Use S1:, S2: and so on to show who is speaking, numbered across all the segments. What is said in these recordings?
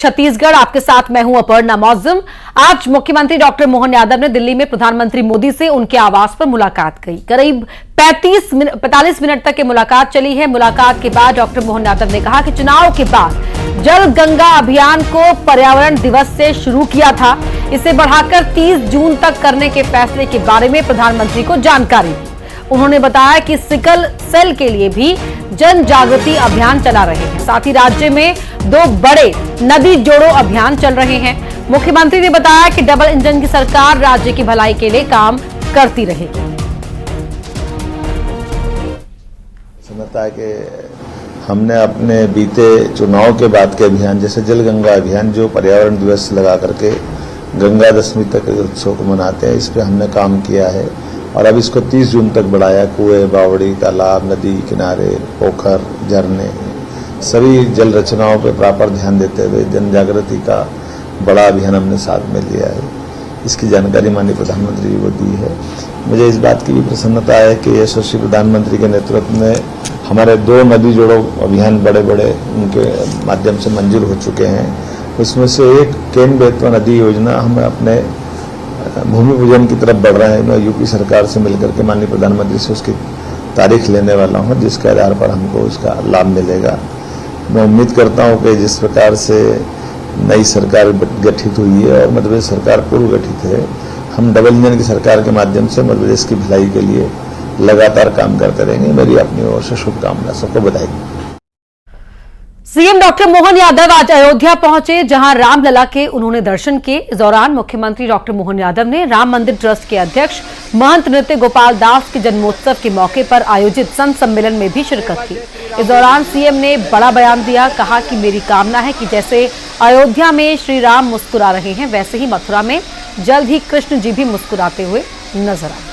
S1: छत्तीसगढ़, आपके साथ मैं हूं अपर्णा मौजम। आज मुख्यमंत्री डॉक्टर मोहन यादव ने दिल्ली में प्रधानमंत्री मोदी से उनके आवास पर मुलाकात की। करीब 45 मिनट तक ये मुलाकात चली है। मुलाकात के बाद डॉक्टर मोहन यादव ने कहा कि चुनाव के बाद जल गंगा अभियान को पर्यावरण दिवस से शुरू किया था, इसे बढ़ाकर 30 जून तक करने के फैसले के बारे में प्रधानमंत्री को जानकारी दी। उन्होंने बताया कि सिकल सेल के लिए भी जन जागृति अभियान चला रहे हैं। साथ ही राज्य में 2 बड़े नदी जोड़ो अभियान चल रहे हैं। मुख्यमंत्री ने बताया कि डबल इंजन की सरकार राज्य की भलाई के लिए काम करती रहेगी।
S2: समझता है कि हमने अपने बीते चुनाव के बाद के अभियान जैसे जल गंगा अभियान, जो पर्यावरण दिवस लगा करके गंगा दशमी तक उत्सव को मनाते हैं, इस पर हमने काम किया है और अब इसको 30 जून तक बढ़ाया। कुएं, बावड़ी, तालाब, नदी किनारे, पोखर, झरने, सभी जल रचनाओं पर प्रॉपर ध्यान देते हुए जन जागृति का बड़ा अभियान हमने साथ में लिया है। इसकी जानकारी माननीय प्रधानमंत्री जी को दी है। मुझे इस बात की भी प्रसन्नता है कि यशस्वी प्रधानमंत्री के नेतृत्व में हमारे 2 नदी जोड़ो अभियान बड़े बड़े उनके माध्यम से मंजूर हो चुके हैं। उसमें से एक केन बेतवा नदी योजना हम अपने भूमि पूजन की तरफ बढ़ रहे हैं। मैं यूपी सरकार से मिलकर के माननीय प्रधानमंत्री से उसकी तारीख लेने वाला हूं, जिसके आधार पर हमको उसका लाभ मिलेगा। मैं उम्मीद करता हूं कि जिस प्रकार से नई सरकार गठित हुई है और मध्य प्रदेश सरकार पूर्व गठित है, हम डबल इंजन की सरकार के माध्यम से मध्य प्रदेश की भलाई के लिए लगातार काम करते रहेंगे। मेरी अपनी ओर से शुभकामना, सबको बधाई।
S1: सीएम डॉक्टर मोहन यादव आज अयोध्या पहुंचे, जहां रामलला के उन्होंने दर्शन किए। इस दौरान मुख्यमंत्री डॉक्टर मोहन यादव ने राम मंदिर ट्रस्ट के अध्यक्ष महंत नृत्य गोपाल दास के जन्मोत्सव के मौके पर आयोजित संत सम्मेलन में भी शिरकत की। इस दौरान सीएम ने बड़ा बयान दिया, कहा कि मेरी कामना है कि जैसे अयोध्या में श्री राम मुस्कुरा रहे हैं, वैसे ही मथुरा में जल्द ही कृष्ण जी भी मुस्कुराते हुए नजर आए।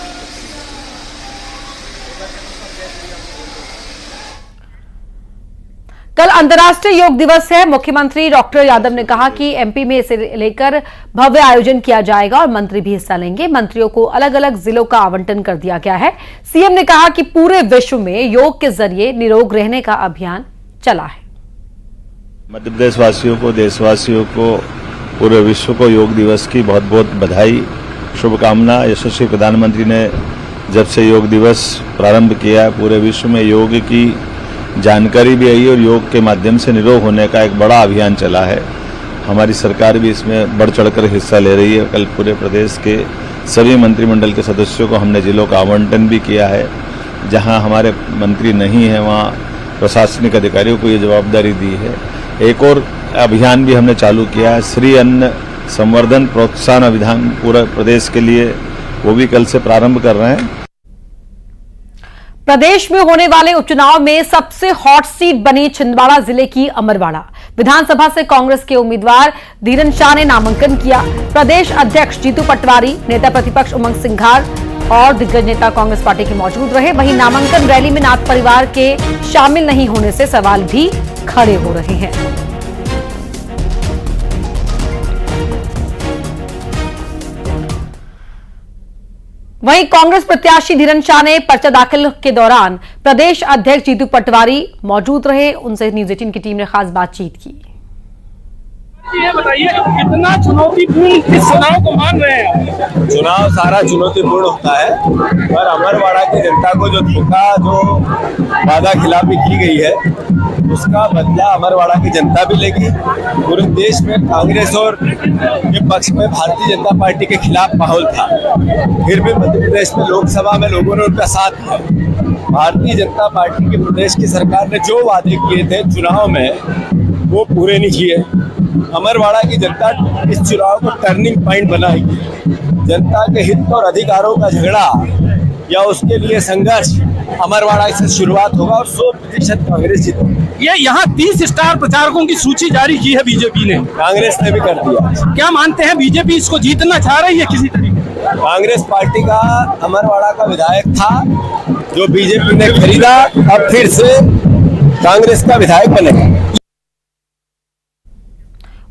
S1: कल अंतर्राष्ट्रीय योग दिवस है। मुख्यमंत्री डॉक्टर यादव ने कहा कि एमपी में इसे लेकर भव्य आयोजन किया जाएगा और मंत्री भी हिस्सा लेंगे। मंत्रियों को अलग अलग जिलों का आवंटन कर दिया गया है। सीएम ने कहा कि पूरे विश्व में योग के जरिए निरोग रहने का अभियान चला है।
S2: मध्य प्रदेश वासियों को, देशवासियों को, पूरे विश्व को योग दिवस की बहुत बहुत बधाई, शुभकामना। यशस्वी प्रधानमंत्री ने जब से योग दिवस प्रारंभ किया, पूरे विश्व में योग की जानकारी भी आई और योग के माध्यम से निरोग होने का एक बड़ा अभियान चला है। हमारी सरकार भी इसमें बढ़ चढ़कर हिस्सा ले रही है। कल पूरे प्रदेश के सभी मंत्रिमंडल के सदस्यों को हमने जिलों का आवंटन भी किया है। जहां हमारे मंत्री नहीं हैं, वहां प्रशासनिक अधिकारियों को ये जवाबदारी दी है। एक और अभियान भी हमने चालू किया है, श्री अन्न संवर्धन प्रोत्साहन अभियान पूरे प्रदेश के लिए, वो भी कल से प्रारंभ कर रहे हैं।
S1: प्रदेश में होने वाले उपचुनाव में सबसे हॉट सीट बनी छिंदवाड़ा जिले की अमरवाड़ा। विधानसभा से कांग्रेस के उम्मीदवार धीरन शाह ने नामांकन किया। प्रदेश अध्यक्ष जीतू पटवारी, नेता प्रतिपक्ष उमंग सिंघार और दिग्गज नेता कांग्रेस पार्टी के मौजूद रहे। वहीं नामांकन रैली में नाथ परिवार के शामिल नहीं होने से सवाल भी खड़े हो रहे हैं। वहीं कांग्रेस प्रत्याशी धीरन शाह ने पर्चा दाखिल के दौरान प्रदेश अध्यक्ष जीतू पटवारी मौजूद रहे। उनसे न्यूज 18 की टीम ने खास बातचीत की।
S3: ये बताइए कितना चुनौतीपूर्ण इस चुनाव को मान रहे हैं?
S4: चुनाव सारा चुनौतीपूर्ण होता है, पर अमरवाड़ा की जनता को जो धोखा, जो वादा खिलाफी की गई है, उसका बदला अमरवाड़ा की जनता भी लेगी। पूरे देश में कांग्रेस और के पक्ष में भारतीय जनता पार्टी के खिलाफ माहौल था, फिर भी मध्य प्रदेश में लोकसभा में लोगों ने उनका साथ दिया। भारतीय जनता पार्टी की प्रदेश की सरकार ने जो वादे किए थे चुनाव में, वो पूरे नहीं किए। अमरवाड़ा की जनता इस चुनाव को टर्निंग पॉइंट बनाएगी। जनता के हित और अधिकारों का झगड़ा या उसके लिए संघर्ष अमरवाड़ा से शुरुआत होगा और 100% कांग्रेस जीतेगी।
S3: ये यहाँ 30 स्टार प्रचारकों की सूची जारी की है बीजेपी ने,
S4: कांग्रेस ने भी कर दिया।
S3: क्या मानते हैं बीजेपी इसको जीतना चाह रही है किसी तरीके?
S4: कांग्रेस पार्टी का अमरवाड़ा का विधायक था जो बीजेपी ने खरीदा, अब फिर से कांग्रेस का विधायक बनेगा।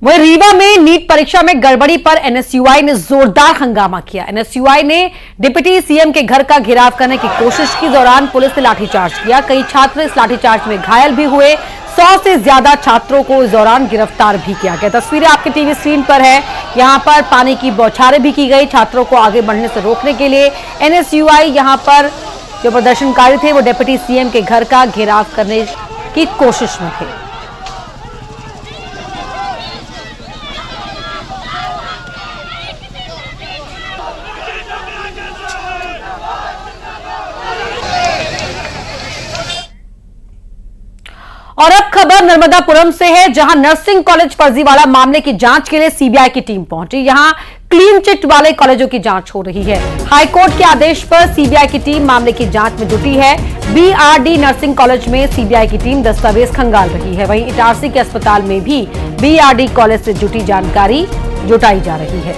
S1: वहीं रीवा में नीट परीक्षा में गड़बड़ी पर एनएसयूआई ने जोरदार हंगामा किया। एनएसयूआई ने डिप्टी सीएम के घर का घेराव करने की कोशिश की। दौरान पुलिस ने लाठीचार्ज किया। कई छात्र इस लाठीचार्ज में घायल भी हुए। 100 से ज्यादा छात्रों को इस दौरान गिरफ्तार भी किया गया। तस्वीरें आपके टीवी स्क्रीन पर है। यहां पर पानी की बौछारें भी की गई छात्रों को आगे बढ़ने से रोकने के लिए। एनएसयूआई यहां पर जो प्रदर्शनकारी थे वो डिप्टी सीएम के घर का घेराव करने की कोशिश में थे। और अब खबर नर्मदापुरम से है, जहां नर्सिंग कॉलेज फर्जीवाड़ा मामले की जांच के लिए सीबीआई की टीम पहुंची। यहां क्लीन चिट वाले कॉलेजों की जांच हो रही है। हाईकोर्ट के आदेश पर सीबीआई की टीम मामले की जांच में जुटी है। बीआरडी नर्सिंग कॉलेज में सीबीआई की टीम दस्तावेज खंगाल रही है। वहीं इटारसी के अस्पताल में भी बीआरडी कॉलेज से जुटी जानकारी जुटाई जा रही है।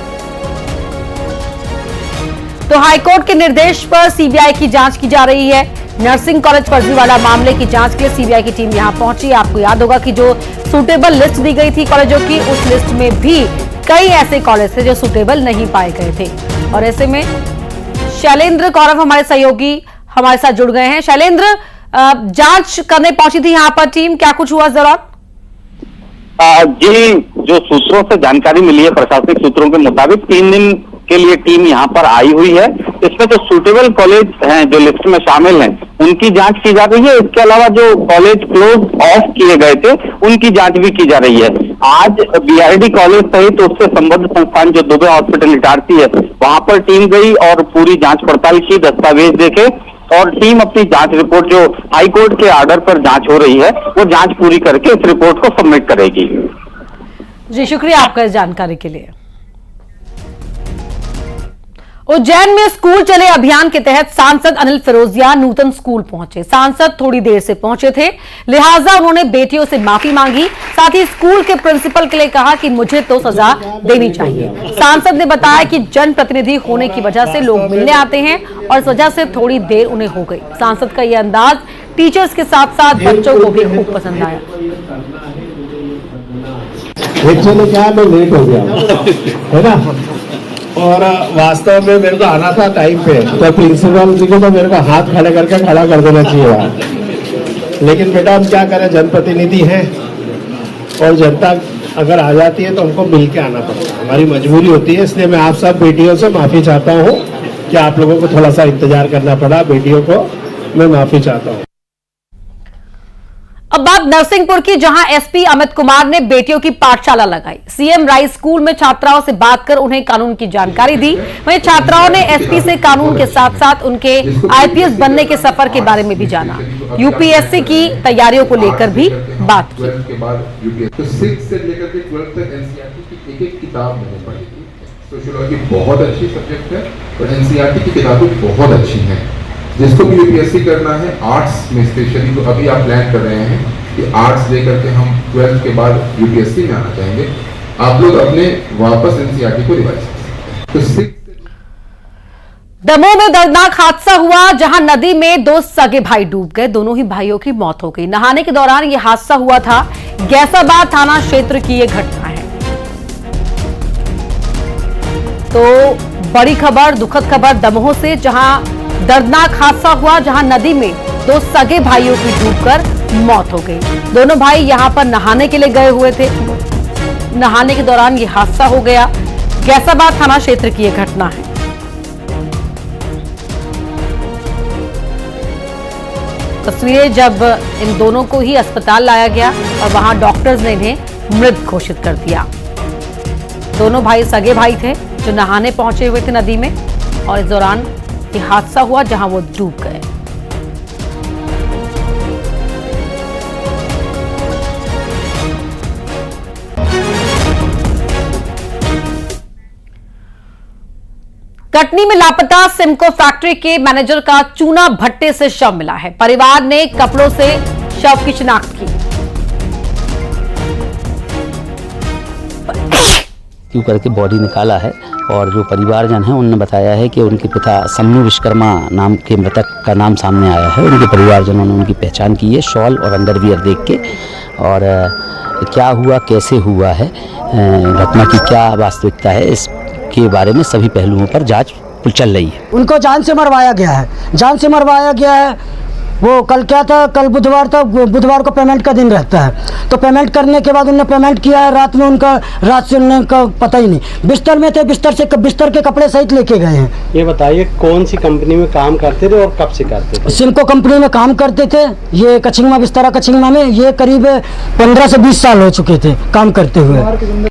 S1: तो हाईकोर्ट के निर्देश पर सीबीआई की जांच की जा रही है। नर्सिंग कॉलेज फर्जीवाड़ा मामले की जांच के लिए सीबीआई की टीम यहां पहुंची। आपको याद होगा कि जो सूटेबल लिस्ट दी गई थी कॉलेजों की, उस लिस्ट में भी कई ऐसे कॉलेज थे जो सूटेबल नहीं पाए गए थे। और ऐसे में शैलेंद्र कौरव हमारे सहयोगी हमारे साथ जुड़ गए हैं। शैलेंद्र, जांच करने पहुंची थी यहां पर टीम, क्या कुछ हुआ इस दौरान?
S5: जी, जो सूत्रों से जानकारी मिली है, प्रशासनिक सूत्रों के मुताबिक 3 दिन के लिए टीम यहाँ पर आई हुई है। इसमें जो सूटेबल कॉलेज हैं जो लिस्ट में शामिल हैं, उनकी जांच की जा रही है। इसके अलावा जो कॉलेज क्लोज ऑफ किए गए थे, उनकी जांच भी की जा रही है। आज बीआरडी कॉलेज सहित उससे संबद्ध संस्थान जो दुबे हॉस्पिटल इटारसी है, वहां पर टीम गई और पूरी जांच पड़ताल की, दस्तावेज देखे, और टीम अपनी जांच रिपोर्ट जो हाईकोर्ट के ऑर्डर पर जांच हो रही है, वो जांच पूरी करके इस रिपोर्ट को सबमिट करेगी।
S1: जी, शुक्रिया आपका इस जानकारी के लिए। उज्जैन में स्कूल चले अभियान के तहत सांसद अनिल फिरोजिया नूतन स्कूल पहुंचे। सांसद थोड़ी देर से पहुंचे थे, लिहाजा उन्होंने बेटियों से माफी मांगी। साथ ही स्कूल के प्रिंसिपल के लिए कहा कि मुझे तो सजा देनी चाहिए। सांसद ने बताया कि जनप्रतिनिधि होने की वजह से लोग मिलने आते हैं और इस वजह से थोड़ी देर उन्हें हो गई। सांसद का यह अंदाज टीचर्स के साथ साथ बच्चों को भी खूब पसंद आया।
S6: एक्चुअली क्या मैं लेट हो गया है ना, और वास्तव में मेरे को आना था टाइम पे, तो प्रिंसिपल जी को तो मेरे को हाथ खड़े करके खड़ा कर देना चाहिए वहाँ। लेकिन बेटा हम क्या करें, जनप्रतिनिधि हैं और जनता अगर आ जाती है तो हमको मिल के आना पड़ता है, हमारी मजबूरी होती है। इसलिए मैं आप सब बेटियों से माफी चाहता हूँ कि आप लोगों को थोड़ा सा इंतजार करना पड़ा। बेटियों को मैं माफी चाहता हूँ।
S1: अब बात नरसिंहपुर की, जहां एसपी अमित कुमार ने बेटियों की पाठशाला लगाई। सीएम राइस स्कूल में छात्राओं से बात कर उन्हें कानून की जानकारी दी। वहीं छात्राओं ने एसपी से कानून के साथ साथ उनके आईपीएस बनने के सफर के बारे में भी जाना। यूपीएससी की तैयारियों को लेकर भी बात की।
S7: 6 से लेकर के 12 तक एनसीईआरटी की एक किताब मैंने पढ़ी थी। सोशियोलॉजी बहुत अच्छी सब्जेक्ट है और एनसीईआरटी की किताबें बहुत अच्छी हैं। जिसको भी यूपीएससी करना है आर्ट्स में स्पेशली, तो अभी आप प्लान कर रहे हैं कि आर्ट्स लेकर के हम 12th के बाद यूपीएससी में आना चाहेंगे, आप लोग अपने वापस एनसीईआरटी को रिवाइज कर सकते हैं।
S1: दमोह में दर्दनाक हादसा हुआ, जहां नदी में 2 सगे भाई डूब गए। दोनों ही भाइयों की मौत हो गई। नहाने के दौरान यह हादसा हुआ था। गैसाबाद थाना क्षेत्र की यह घटना है। तो बड़ी खबर, दुखद खबर दमोह से, जहां दर्दनाक हादसा हुआ, जहां नदी में 2 सगे भाइयों की डूबकर मौत हो गई। दोनों भाई यहां पर नहाने के लिए गए हुए थे। नहाने के दौरान यह हादसा हो गया। गैसाबाद थाना क्षेत्र की यह घटना है। तस्वीरें जब इन दोनों को ही अस्पताल लाया गया और वहां डॉक्टर्स ने इन्हें मृत घोषित कर दिया। दोनों भाई सगे भाई थे जो नहाने पहुंचे हुए थे नदी में, और इस दौरान ये हादसा हुआ जहां वो डूब गए। कटनी में लापता सिमको फैक्ट्री के मैनेजर का चूना भट्टे से शव मिला है। परिवार ने कपड़ों से शव की शिनाख्त की।
S8: क्यों करके बॉडी निकाला है, और जो परिवारजन हैं उन्होंने बताया है कि उनके पिता सम्नू विश्वकर्मा नाम के मृतक का नाम सामने आया है। उनके परिवारजनों ने उनकी पहचान की है शॉल और अंडरवियर देख के, और क्या हुआ, कैसे हुआ है, घटना की क्या वास्तविकता है, इसके बारे में सभी पहलुओं पर जांच चल रही है।
S9: उनको जान से मरवाया गया है, जान से मरवाया गया है। वो कल क्या था, कल बुधवार था, बुधवार को पेमेंट का दिन रहता है, तो पेमेंट करने के बाद उन्होंने पेमेंट किया है, रात में उनका रात से उनका पता ही नहीं, बिस्तर में थे, बिस्तर के कपड़े सहित लेके गए हैं।
S10: ये बताइए कौन सी कंपनी में काम करते थे और कब से करते थे?
S9: सिमको कंपनी में काम करते थे, ये कचिंगमा बिस्तरा कचिंगमा में, ये करीब 15 से 20 साल हो चुके थे काम करते हुए।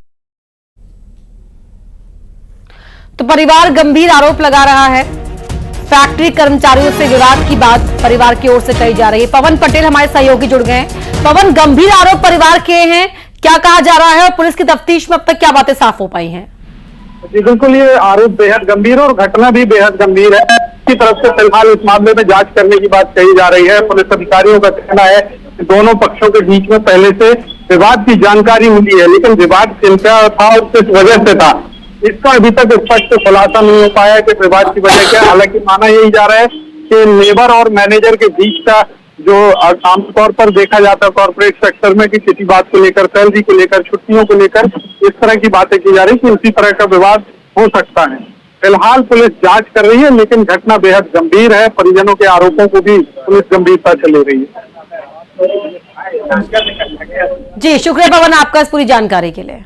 S1: तो परिवार गंभीर आरोप लगा रहा है। फैक्ट्री कर्मचारियों से विवाद की बात परिवार की ओर से कही जा रही है। पवन पटेल हमारे सहयोगी जुड़ गए हैं। पवन, गंभीर आरोप परिवार के हैं, क्या कहा जा रहा है और पुलिस की तफ्तीश में अब तक क्या बातें साफ हो पाई हैं?
S11: जी बिल्कुल, ये आरोप बेहद गंभीर और घटना भी बेहद गंभीर है। की तरफ से फिलहाल इस मामले में जांच करने की बात कही जा रही है। पुलिस अधिकारियों का कहना है कि दोनों पक्षों के बीच में पहले से विवाद की जानकारी मिली है, लेकिन विवाद किनका था और किस वजह से था, इसका अभी तक स्पष्ट खुलासा नहीं हो पाया कि विवाद की वजह क्या है। हालांकि माना यही जा रहा है कि लेबर और मैनेजर के बीच का जो आमतौर पर देखा जाता है कॉर्पोरेट सेक्टर में कि किसी बात को लेकर, सैलरी को लेकर, छुट्टियों को लेकर इस तरह की बातें की जा रही कि उसी तरह का विवाद हो सकता है। फिलहाल पुलिस जांच कर रही है, लेकिन घटना बेहद गंभीर है। परिजनों के आरोपों को भी पुलिस गंभीरता से ले रही है।
S1: जी शुक्रिया पवन आपका इस पूरी जानकारी के लिए।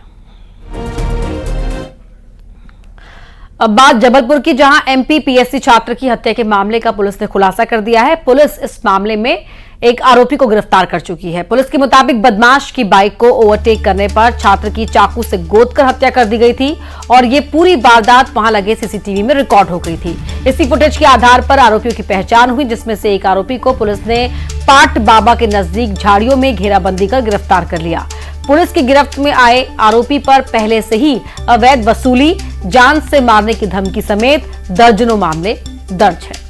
S1: अब बात जबलपुर की, जहां एमपी पीएससी छात्र की हत्या के मामले का पुलिस ने खुलासा कर दिया है। पुलिस इस मामले में एक आरोपी को गिरफ्तार कर चुकी है। पुलिस के मुताबिक बदमाश की बाइक को ओवरटेक करने पर छात्र की चाकू से गोदकर हत्या कर दी गई थी और ये पूरी वारदात वहां लगे सीसीटीवी में रिकॉर्ड हो गई थी। इसी फुटेज के आधार पर आरोपियों की पहचान हुई, जिसमें से एक आरोपी को पुलिस ने पाट बाबा के नजदीक झाड़ियों में घेराबंदी कर गिरफ्तार कर लिया। पुलिस की गिरफ्त में आए आरोपी पर पहले से ही अवैध वसूली, जान से मारने की धमकी समेत दर्जनों मामले दर्ज हैं।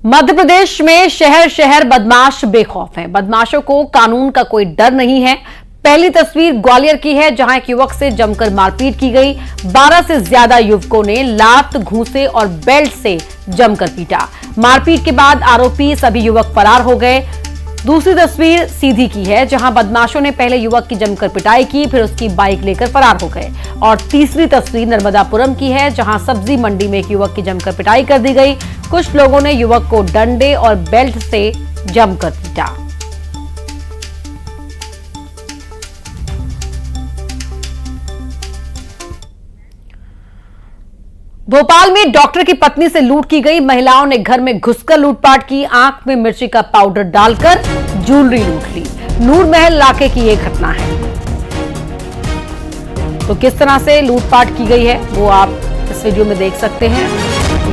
S1: मध्य प्रदेश में शहर शहर बदमाश बेखौफ हैं। बदमाशों को कानून का कोई डर नहीं है। पहली तस्वीर ग्वालियर की है, जहां एक युवक से जमकर मारपीट की गई। 12 से ज्यादा युवकों ने लात, घूंसे और बेल्ट से जमकर पीटा। मारपीट के बाद आरोपी सभी युवक फरार हो गए। दूसरी तस्वीर सीधी की है, जहां बदमाशों ने पहले युवक की जमकर पिटाई की, फिर उसकी बाइक लेकर फरार हो गए। और तीसरी तस्वीर नर्मदापुरम की है, जहां सब्जी मंडी में एक युवक की जमकर पिटाई कर दी गई। कुछ लोगों ने युवक को डंडे और बेल्ट से जमकर पीटा। भोपाल में डॉक्टर की पत्नी से लूट की गई। महिलाओं ने घर में घुसकर लूटपाट की। आंख में मिर्ची का पाउडर डालकर ज्वेलरी लूट ली। नूर महल इलाके की यह घटना है। तो किस तरह से लूटपाट की गई है वो आप इस वीडियो में देख सकते हैं।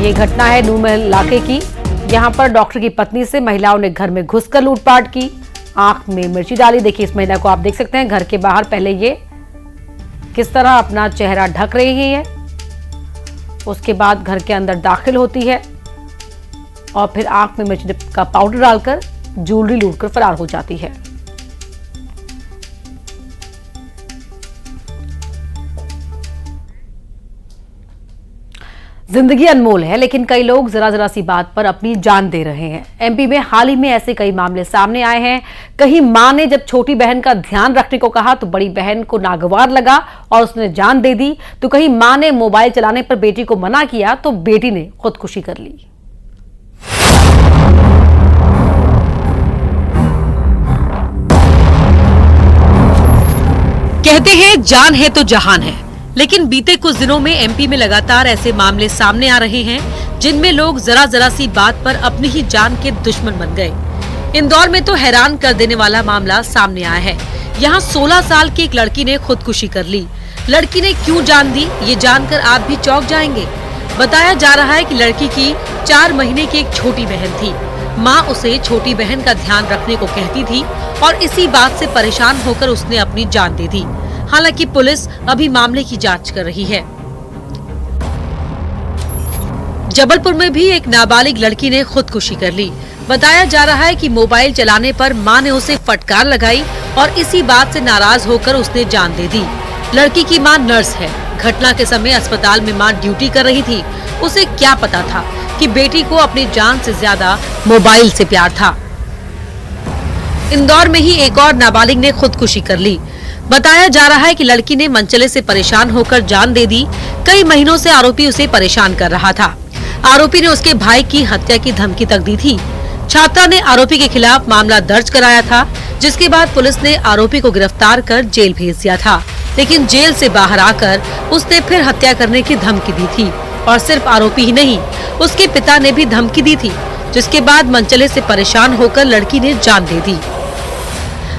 S1: ये घटना है नूर महल इलाके की। यहां पर डॉक्टर की पत्नी से महिलाओं ने घर में घुसकर लूटपाट की, आंख में मिर्ची डाली। देखिए इस महिला को आप देख सकते हैं, घर के बाहर पहले ये किस तरह अपना चेहरा ढक रही है, उसके बाद घर के अंदर दाखिल होती है और फिर आंख में मिर्च का पाउडर डालकर ज्वेलरी लूटकर फरार हो जाती है। जिंदगी अनमोल है, लेकिन कई लोग जरा जरा सी बात पर अपनी जान दे रहे हैं। एमपी में हाल ही में ऐसे कई मामले सामने आए हैं। कहीं मां ने जब छोटी बहन का ध्यान रखने को कहा तो बड़ी बहन को नागवार लगा और उसने जान दे दी, तो कहीं मां ने मोबाइल चलाने पर बेटी को मना किया तो बेटी ने खुदकुशी कर ली। कहते हैं जान है तो जहान है, लेकिन बीते कुछ दिनों में एमपी में लगातार ऐसे मामले सामने आ रहे हैं जिनमें लोग जरा जरा सी बात पर अपनी ही जान के दुश्मन बन गए। इंदौर में तो हैरान कर देने वाला मामला सामने आया है। यहाँ 16 साल की एक लड़की ने खुदकुशी कर ली। लड़की ने क्यों जान दी, ये जानकर आप भी चौंक जाएंगे। बताया जा रहा है कि लड़की की 4 महीने की एक छोटी बहन थी। माँ उसे छोटी बहन का ध्यान रखने को कहती थी और इसी बात से परेशान होकर उसने अपनी जान दे दी। हालांकि पुलिस अभी मामले की जांच कर रही है। जबलपुर में भी एक नाबालिग लड़की ने खुदकुशी कर ली। बताया जा रहा है कि मोबाइल चलाने पर मां ने उसे फटकार लगाई और इसी बात से नाराज होकर उसने जान दे दी। लड़की की मां नर्स है। घटना के समय अस्पताल में मां ड्यूटी कर रही थी। उसे क्या पता था कि बेटी को अपनी जान से ज्यादा मोबाइल से प्यार था। इंदौर में ही एक और नाबालिग ने खुदकुशी कर ली। बताया जा रहा है कि लड़की ने मनचले से परेशान होकर जान दे दी। कई महीनों से आरोपी उसे परेशान कर रहा था। आरोपी ने उसके भाई की हत्या की धमकी तक दी थी। छात्रा ने आरोपी के खिलाफ मामला दर्ज कराया था, जिसके बाद पुलिस ने आरोपी को गिरफ्तार कर जेल भेज दिया था। लेकिन जेल से बाहर आकर उसने फिर हत्या करने की धमकी दी थी और सिर्फ आरोपी ही नहीं, उसके पिता ने भी धमकी दी थी, जिसके बाद मनचले से परेशान होकर लड़की ने जान दे दी।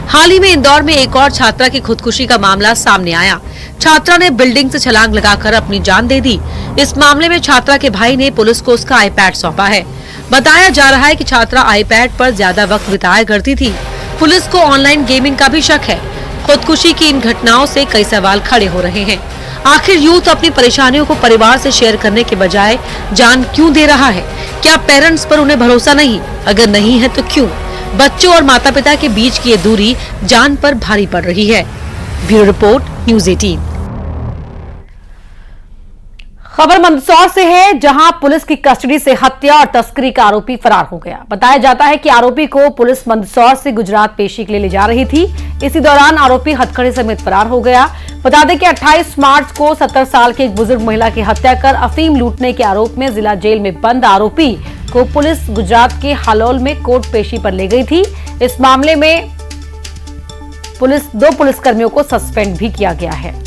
S1: हाल ही में इंदौर में एक और छात्रा की खुदकुशी का मामला सामने आया। छात्रा ने बिल्डिंग से छलांग लगाकर अपनी जान दे दी। इस मामले में छात्रा के भाई ने पुलिस को उसका आईपैड सौंपा है। बताया जा रहा है कि छात्रा आईपैड पर ज्यादा वक्त बिताया करती थी। पुलिस को ऑनलाइन गेमिंग का भी शक है। खुदकुशी की इन घटनाओं से कई सवाल खड़े हो रहे हैं। आखिर यूथ अपनी परेशानियों को परिवार से शेयर करने के बजाय जान क्यों दे रहा है? क्या पेरेंट्स पर उन्हें भरोसा नहीं? अगर नहीं है तो क्यों? बच्चों और माता पिता के बीच की ये दूरी जान पर भारी पड़ रही है। Bureau report, news 18। खबर मंदसौर से है, जहां पुलिस की कस्टडी से हत्या और तस्करी का आरोपी फरार हो गया। बताया जाता है कि आरोपी को पुलिस मंदसौर से गुजरात पेशी के लिए ले जा रही थी। इसी दौरान आरोपी हथकड़ी समेत फरार हो गया। बता दें कि 28 मार्च को 70 साल की एक बुजुर्ग महिला की हत्या कर अफीम लूटने के आरोप में जिला जेल में बंद आरोपी को पुलिस गुजरात के हालोल में कोर्ट पेशी पर ले गई थी। इस मामले में पुलिस 2 पुलिसकर्मियों को सस्पेंड भी किया गया है।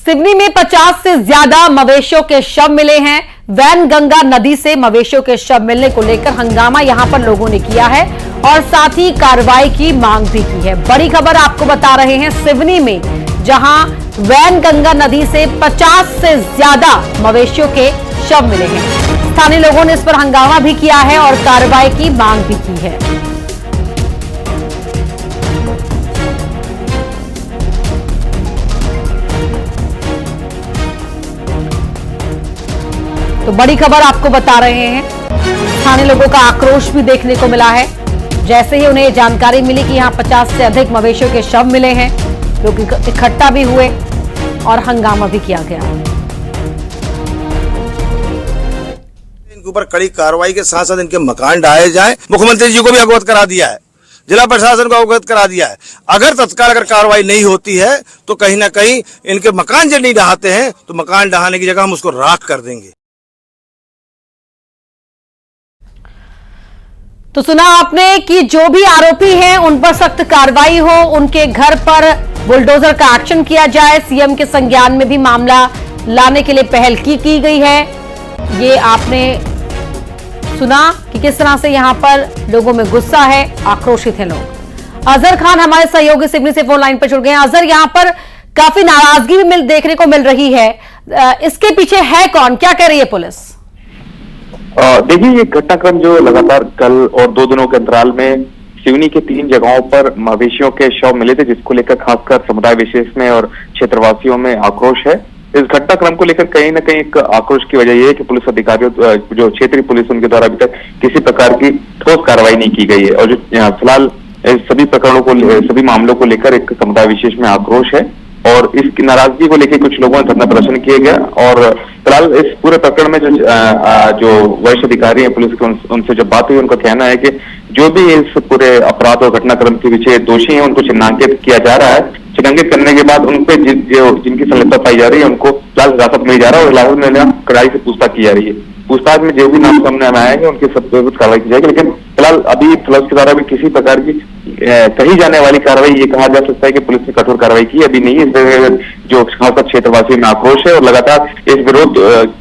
S1: सिवनी में 50 से ज्यादा मवेशियों के शव मिले हैं। वैनगंगा नदी से मवेशियों के शव मिलने को लेकर हंगामा यहां पर लोगों ने किया है और साथ ही कार्रवाई की मांग भी की है। बड़ी खबर आपको बता रहे हैं सिवनी में, जहां वैनगंगा नदी से 50 से ज्यादा मवेशियों के शव मिले हैं। स्थानीय लोगों ने इस पर हंगामा भी किया है और कार्रवाई की मांग भी की है। तो बड़ी खबर आपको बता रहे हैं, स्थानीय लोगों का आक्रोश भी देखने को मिला है। जैसे ही उन्हें जानकारी मिली कि यहां 50 से अधिक मवेशियों के शव मिले हैं, लोग इकट्ठा भी हुए और हंगामा भी किया गया।
S12: इनके ऊपर कड़ी कार्रवाई के साथ साथ इनके मकान ढाए जाए। मुख्यमंत्री जी को भी अवगत करा दिया है, जिला प्रशासन को अवगत करा दिया है। अगर तत्काल अगर कार्रवाई नहीं होती है तो कहीं ना कहीं इनके मकान जब नहीं ढहाते हैं तो मकान ढहाने की जगह हम उसको राख कर देंगे।
S1: तो सुना आपने कि जो भी आरोपी हैं उन पर सख्त कार्रवाई हो, उनके घर पर बुलडोजर का एक्शन किया जाए। सीएम के संज्ञान में भी मामला लाने के लिए पहल की गई है। ये आपने सुना कि किस तरह से यहां पर लोगों में गुस्सा है, आक्रोशित है लोग। अजहर खान हमारे सहयोगी सिवनी से फोन लाइन पर जुड़ गए हैं। अजहर, यहां पर काफी नाराजगी भी देखने को मिल रही है, इसके पीछे है कौन, क्या कह रही है पुलिस?
S13: देखिए, ये घटनाक्रम जो लगातार कल और 2 दिनों के अंतराल में सिवनी के 3 जगहों पर मवेशियों के शव मिले थे, जिसको लेकर खासकर समुदाय विशेष में और क्षेत्रवासियों में आक्रोश है। इस घटनाक्रम को लेकर कहीं न कहीं एक आक्रोश की वजह यह है कि पुलिस अधिकारियों, जो क्षेत्रीय पुलिस, उनके द्वारा अभी तक किसी प्रकार की ठोस कार्रवाई नहीं की गई है। और जो फिलहाल सभी प्रकरणों को, सभी मामलों को लेकर एक समुदाय विशेष में आक्रोश है और इस नाराजगी को लेकर कुछ लोगों ने धरना प्रदर्शन किया गया। और फिलहाल इस पूरे प्रकरण में जो वरिष्ठ अधिकारी हैं पुलिस के, उनसे जब बात हुई, उनका कहना है कि जो भी इस पूरे अपराध और घटनाक्रम के पीछे दोषी हैं उनको चिन्हांकित किया जा रहा है। चिन्हांकित करने के बाद उन पे जिनकी संलिप्तता पाई जा रही है उनको फिलहाल हिरासत में जा रहा है और हिरासत में कड़ाई से पूछताछ की जा रही है। पूछताछ में जो भी नाम सामने आएंगे उनकी सब कार्रवाई की जाएगी। लेकिन फिलहाल अभी पुलिस के द्वारा भी किसी प्रकार की कही जाने वाली कार्रवाई, ये कहा जा सकता है कि पुलिस ने कठोर कार्रवाई की अभी नहीं है। जो खासकर क्षेत्रवासी में आक्रोश है और लगातार इस विरोध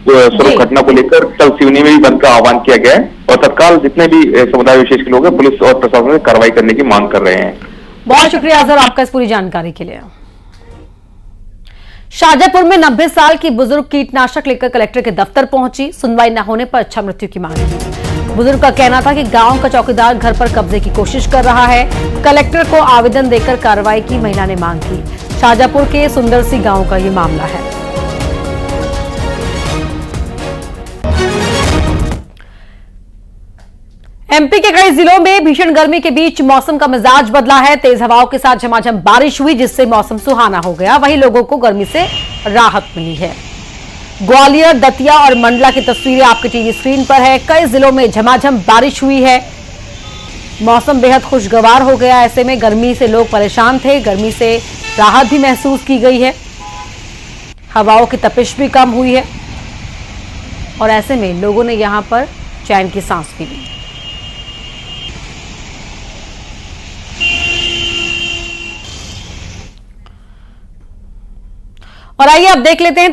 S13: स्वरूप घटना को लेकर कल सिवनी में भी बंद का आह्वान किया गया है और तत्काल जितने भी समुदाय विशेष के लोग हैं पुलिस और प्रशासन से कार्रवाई करने की मांग कर रहे हैं।
S1: बहुत शुक्रिया अजहर आपका इस पूरी जानकारी के लिए। शाजापुर में 90 साल की बुजुर्ग कीटनाशक लेकर कलेक्टर के दफ्तर पहुंची। सुनवाई न होने पर इच्छा मृत्यु की मांग की। बुजुर्ग का कहना था कि गांव का चौकीदार घर पर कब्जे की कोशिश कर रहा है। कलेक्टर को आवेदन देकर कार्रवाई की महिला ने मांग की। शाजापुर के सुंदरसी गांव का ये मामला है। एमपी के कई जिलों में भीषण गर्मी के बीच मौसम का मिजाज बदला है। तेज हवाओं के साथ झमाझम बारिश हुई, जिससे मौसम सुहाना हो गया। वहीं लोगों को गर्मी से राहत मिली है। ग्वालियर, दतिया और मंडला की तस्वीरें आपके टीवी स्क्रीन पर है। कई जिलों में झमाझम बारिश हुई है। मौसम बेहद खुशगवार हो गया। ऐसे में गर्मी से लोग परेशान थे। गर्मी से राहत भी महसूस की गई है। हवाओं की तपिश भी कम हुई है और ऐसे में लोगों ने यहां पर चैन की सांस भी ली। और आइए अब देख लेते हैं